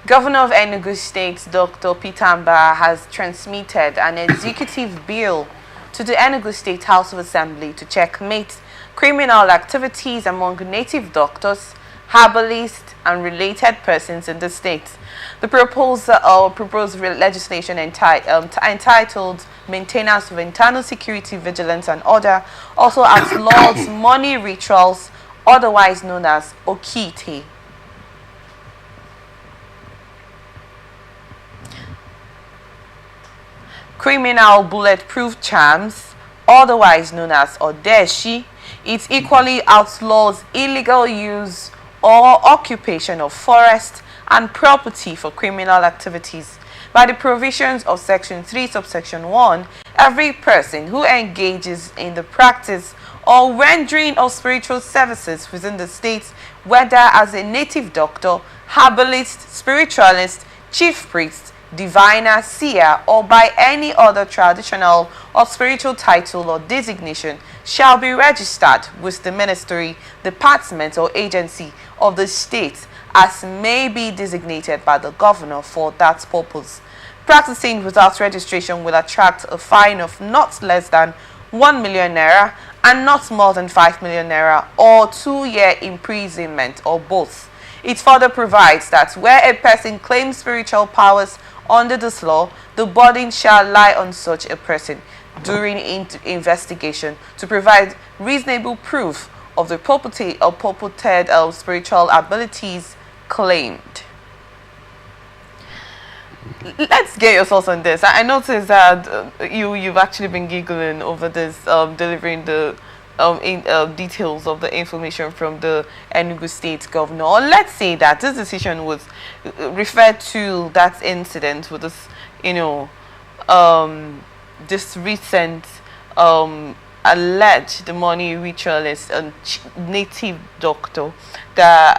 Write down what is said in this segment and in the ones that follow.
Governor of Enugu State, Dr. Mbah, has transmitted an executive bill to the Enugu State House of Assembly to checkmate criminal activities among native doctors, herbalists, and related persons in the state. The proposed legislation entitled Maintenance of Internal Security, Vigilance and Order also outlaws money rituals, otherwise known as okite. Criminal bulletproof charms, otherwise known as odeshi. It equally outlaws illegal use or occupation of forest and property for criminal activities. By the provisions of Section 3, subsection 1, every person who engages in the practice or rendering of spiritual services within the state, whether as a native doctor, herbalist, spiritualist, chief priest, diviner, seer, or by any other traditional or spiritual title or designation, shall be registered with the ministry, department, or agency of the state as may be designated by the governor for that purpose. Practicing without registration will attract a fine of not less than 1 million naira and not more than 5 million naira, or 2-year imprisonment, or both. It further provides that where a person claims spiritual powers under this law, the burden shall lie on such a person during investigation to provide reasonable proof of the purported spiritual abilities claimed. Let's get your thoughts on this. I noticed that you've actually been giggling over this, delivering the details of the information from the Enugu State governor. Or let's say that this decision was referred to that incident with this, this recent alleged money ritualist and native doctor that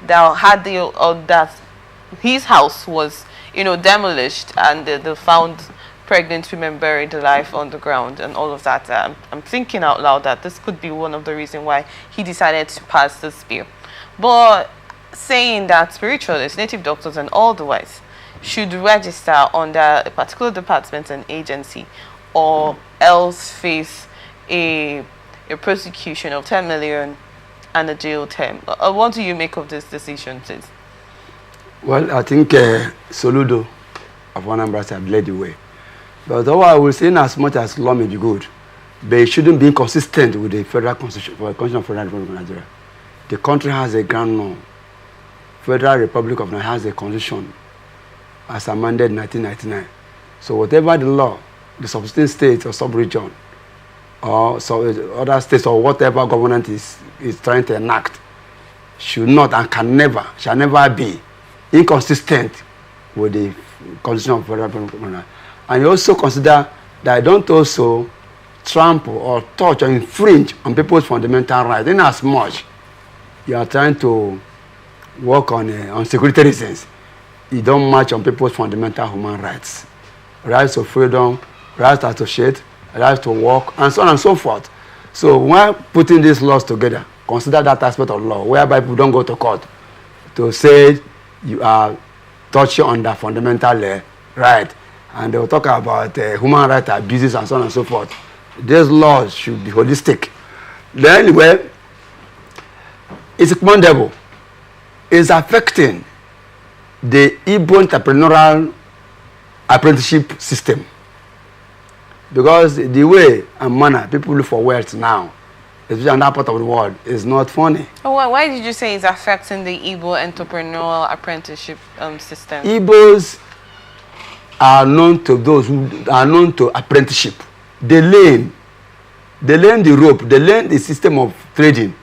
that his house was demolished, and they found pregnant women buried alive on the ground and all of that. I'm thinking out loud that this could be one of the reasons why he decided to pass this bill. But saying that spiritualists, native doctors and otherwise should register under a particular department and agency, or else face a prosecution of 10 million and a jail term. What do you make of this decision, please? Well, I think Soludo of Anambra have led the way. But though I will say, in as much as law may be good, but it shouldn't be inconsistent with the federal constitution, for the Constitution of Federal Republic of Nigeria. The country has a grand law. Federal Republic of Nigeria has a constitution as amended in 1999. So whatever the law, the subsisting state or sub-region, or other states or whatever government is trying to enact, should not and shall never be inconsistent with the Constitution of Federal Republic of Nigeria. And you also consider that I don't also trample or touch or infringe on people's fundamental rights, in as much you are trying to work on security reasons. You don't match on people's fundamental human rights. Rights of freedom, rights to associate, rights to work, and so on and so forth. So when putting these laws together, consider that aspect of law, whereby people don't go to court to say you are touching on the fundamental right. And they will talk about human rights abuses and so on and so forth. These laws should be holistic. Then anyway, it's commendable. It's affecting the Igbo entrepreneurial apprenticeship system. Because the way and manner people look for wealth now, especially in that part of the world, is not funny. Oh, why did you say it's affecting the Igbo entrepreneurial apprenticeship system? Igbos are known to those who are known to apprenticeship. They learn the rope, they learn the system of trading,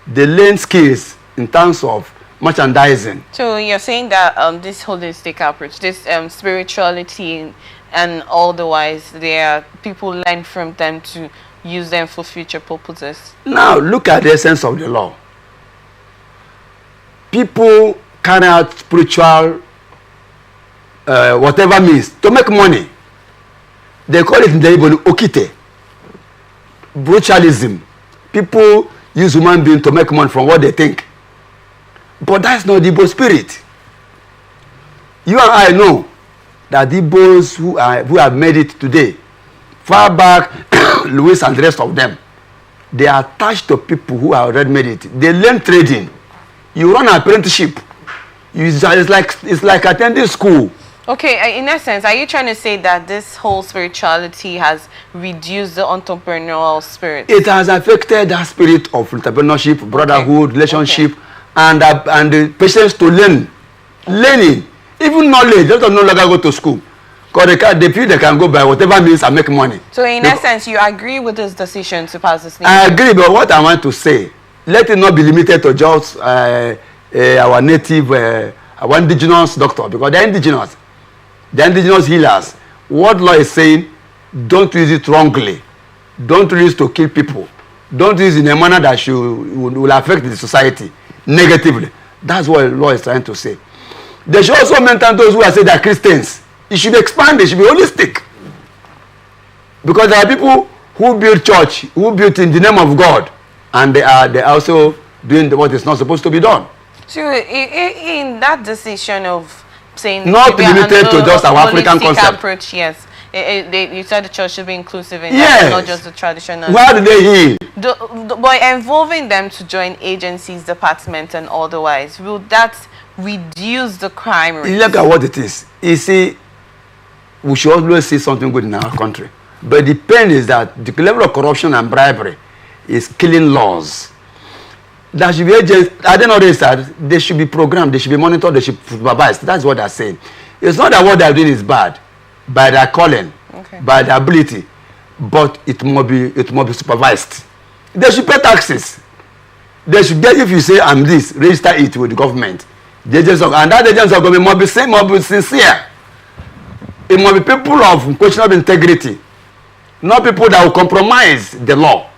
they learn skills in terms of merchandising. So you're saying that this holistic approach, this spirituality and otherwise, people learn from them to use them for future purposes. Now look at the essence of the law. People carry out spiritual whatever means to make money. They call it in the Igbo okite. Brutalism. People use human beings to make money from what they think. But that's not the Igbo spirit. You and I know that the boys who have made it today, far back, Louis and the rest of them, they are attached to people who have already made it. They learn trading. You run an apprenticeship. It's like attending school. Okay, in essence, are you trying to say that this whole spirituality has reduced the entrepreneurial spirit? It has affected that spirit of entrepreneurship, brotherhood, relationship, and the patience to learn. Learning. Even knowledge. They don't no longer go to school. Because they feel they can go by whatever means and make money. So in essence, you agree with this decision to pass this? I agree, but what I want to say, let it not be limited to just our native, our indigenous doctor, because they're indigenous. The indigenous healers. What law is saying, don't use it wrongly. Don't use it to kill people. Don't use it in a manner that will affect the society negatively. That's what the law is trying to say. They should also maintain those who are saying they're Christians. It should be expanded, it should be holistic. Because there are people who build church, who build in the name of God, and they are also doing what is not supposed to be done. So in that decision of saying not limited to just our African concept approach, yes. You said the church should be inclusive in yes. that, not just the traditional. Where do they heal? By involving them to join agencies, departments, and otherwise, will that reduce the crime rate? Look at what it is. You see, we should always see something good in our country. But the pain is that the level of corruption and bribery is killing laws. That should be agents. I don't know this, that they should be programmed, they should be monitored, they should be supervised. That's what they're saying. It's not that what they're doing is bad, by their calling, by their ability, but it must be supervised. They should pay taxes. They should get, if you say I'm this, register it with the government. The agents of, and that agents of government must be sincere. It must be people of questionable integrity, not people that will compromise the law.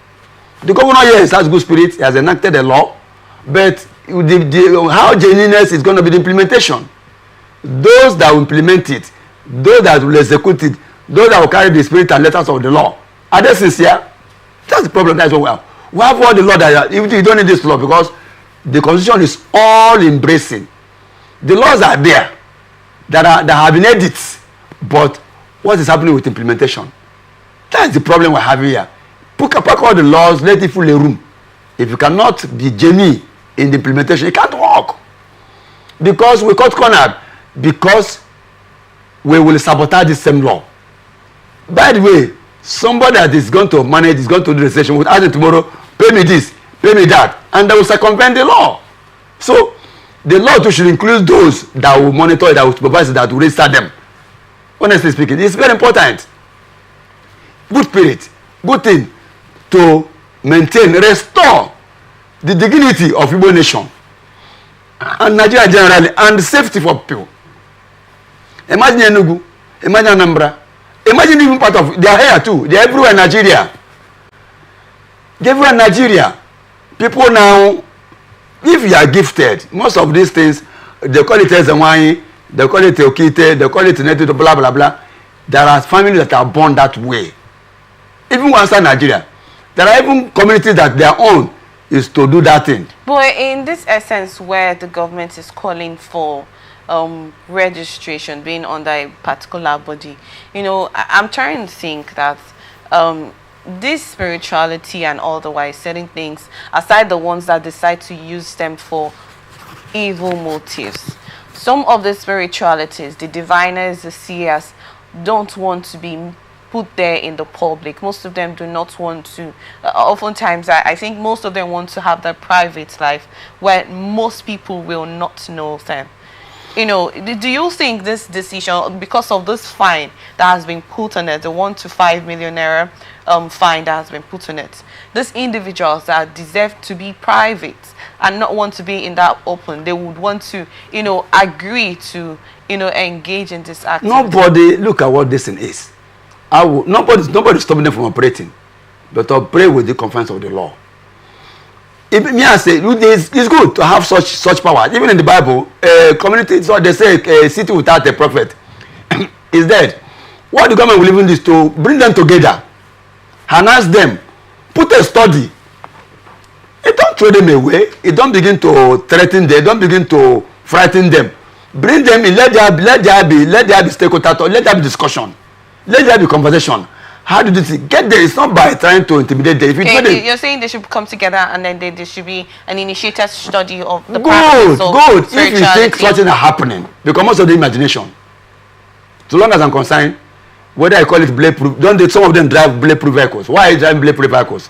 The governor, yes, has good spirit, he has enacted the law, but how genuineness is going to be the implementation. Those that will implement it, those that will execute it, those that will carry the spirit and letters of the law, are they sincere? That's the problem. That's what we have. We have all the law that even you don't need this law because the constitution is all embracing. The laws are there that have been edits, but what is happening with implementation? That's the problem we're having here. Pack all the laws, let it fill a room. If you cannot be genuine in the implementation, it can't work. Because we cut corner, because we will sabotage the same law. By the way, somebody that is going to manage, is going to do the session, will ask you tomorrow, pay me this, pay me that, and they will circumvent the law. So the law too should include those that will monitor, that will supervise, that will register them. Honestly speaking, it's very important. Good spirit, good thing to maintain, restore the dignity of Igbo nation and Nigeria generally, and the safety for people. Imagine Enugu, imagine Anambra, imagine even part of, they are here too, they are everywhere in Nigeria. They are everywhere in Nigeria. People now, if you are gifted, most of these things, they call it Ezewani, they call it Okite, they call it Neto, blah, blah, blah. There are families that are born that way. Even outside Nigeria, there are even communities that their own is to do that thing. But in this essence where the government is calling for registration being under a particular body, you know, I'm trying to think that this spirituality and otherwise certain things, aside the ones that decide to use them for evil motives, some of the spiritualities, the diviners, the seers, don't want to be put there in the public. Most of them do not want to. Oftentimes, I think most of them want to have their private life where most people will not know them. You know, do you think this decision, because of this fine that has been put on it, the 1 to 5 million naira fine that has been put on it, these individuals that deserve to be private and not want to be in that open, they would want to, you know, agree to, you know, engage in this activity? Nobody, look at what this thing is. Nobody's stopping them from operating, but operate with the confines of the law. If me I say it's good to have such power. Even in the Bible, community, so they say a city without a prophet is dead. What the government will even do is to bring them together, harness them, put a study. It don't throw them away. It don't begin to threaten them. Don't begin to frighten them. Bring them in. Let there be stakeholder. Let there be discussion. Let there be conversation. How do you get there? It's not by trying to intimidate them. If you're saying they should come together and then there should be an initiated study of the practice of If you think something is happening, because most of the imagination. So long as I'm concerned, whether I call it bulletproof, some of them drive bulletproof vehicles. Why are you driving bulletproof vehicles?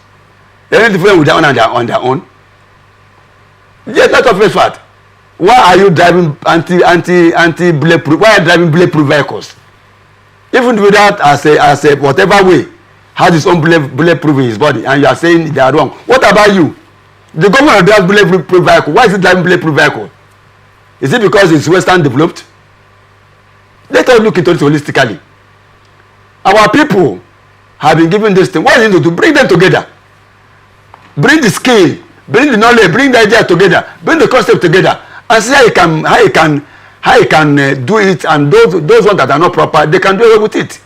They're not different with their own on their own. Yes, that's the first fact. Why are you driving anti bulletproof? Why are you driving bulletproof vehicles? Even without as a whatever way has his own bulletproof in his body, and you are saying they are wrong. What about you? The government drives bulletproof vehicle. Why is it driving bulletproof vehicle? Is it because it's Western developed? Let us look into it holistically. Our people have been given this thing. What is it to bring them together? Bring the skill, bring the knowledge, bring the idea together, bring the concept together, and see how you can do it. And those ones that are not proper, they can do away with it.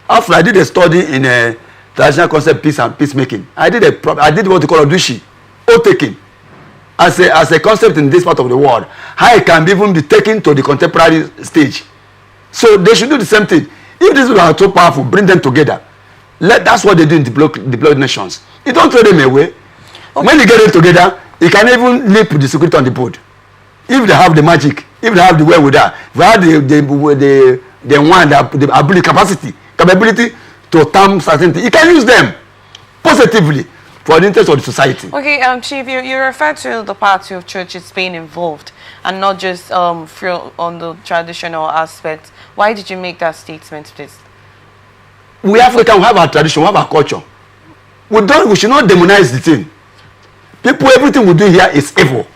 After I did a study in traditional concept peace and peacemaking, I did what you call odushi, oath taking, as a concept in this part of the world. How it can even be taken to the contemporary stage. So they should do the same thing. If these people are so powerful, bring them together. That's what they do in developed nations. You don't throw them away. Okay. When you get them together, you can even live with the security on the board. If they have the magic, if they have the wherewithal, if they have the ability, capability to term certain things, you can use them positively for the interest of the society. Okay, Chief, you refer to the party of churches being involved and not just on the traditional aspect. Why did you make that statement, please? We Africans have our tradition, we have our culture. We should not demonize the thing. Everything we do here is evil.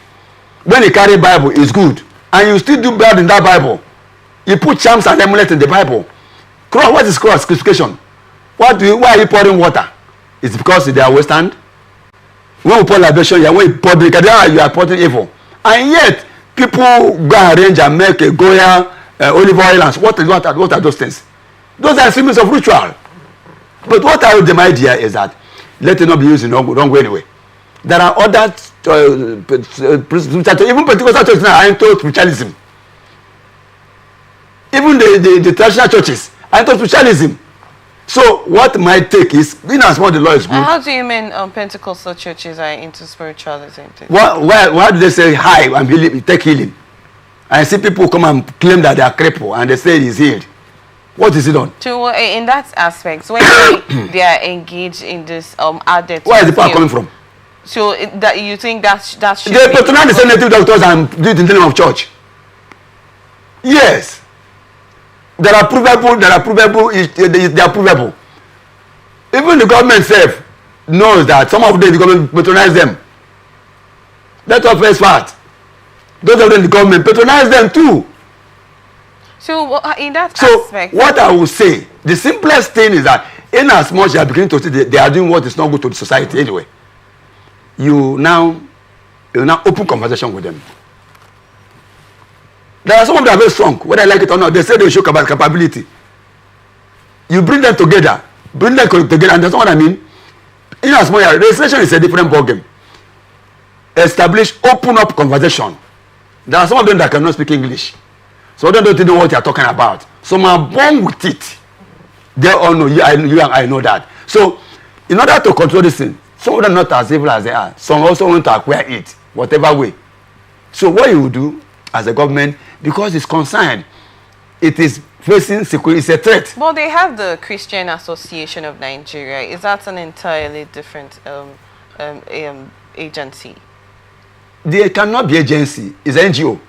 When you carry Bible, it's good. And you still do bad in that Bible. You put charms and amulets in the Bible. What is cross? Crucifixion. Why are you pouring water? It's because they are Western. When we pour libation, you are pouring, you are pouring evil. And yet, people go and arrange and make a Goya, olive oil, and what are those things? Those are symbols of ritual. But what I would demand here is that let it not be used in the wrong way anyway. There are other even Pentecostal churches now are into spiritualism. Even the traditional churches are into spiritualism. So what my take is, in as much the law is good. How do you mean Pentecostal churches are into spiritualism? Why do they say hi and healing, take healing? I see people come and claim that they are crippled and they say he's healed. What is it on? In that aspect, when they are engaged in this added. Where is the power coming from? So that you think that should they patronize the same native doctors and do it in the name of church. Yes. They are provable. They are provable. Even the government itself knows that some of them the government patronize them. That's our first part. Those of them the government patronize them too. So in that aspect, what I will say, the simplest thing is that in as much they are beginning to see they are doing what is not good to the society anyway, you now open conversation with them. There are some of them are very strong, whether I like it or not. They say they show capability. You bring them together, and that's what I mean. In as much registration is a different ballgame. Establish, open up conversation. There are some of them that cannot speak English. So they don't know what you are talking about. Some are born with it. They all know, you and I know that. So, in order to control this thing, some of them not as evil as they are. Some also want to acquire it, whatever way. So what you will do as a government, because it's concerned, it is facing security, it's a threat. Well, they have the Christian Association of Nigeria. Is that an entirely different agency? They cannot be agency. It's NGO.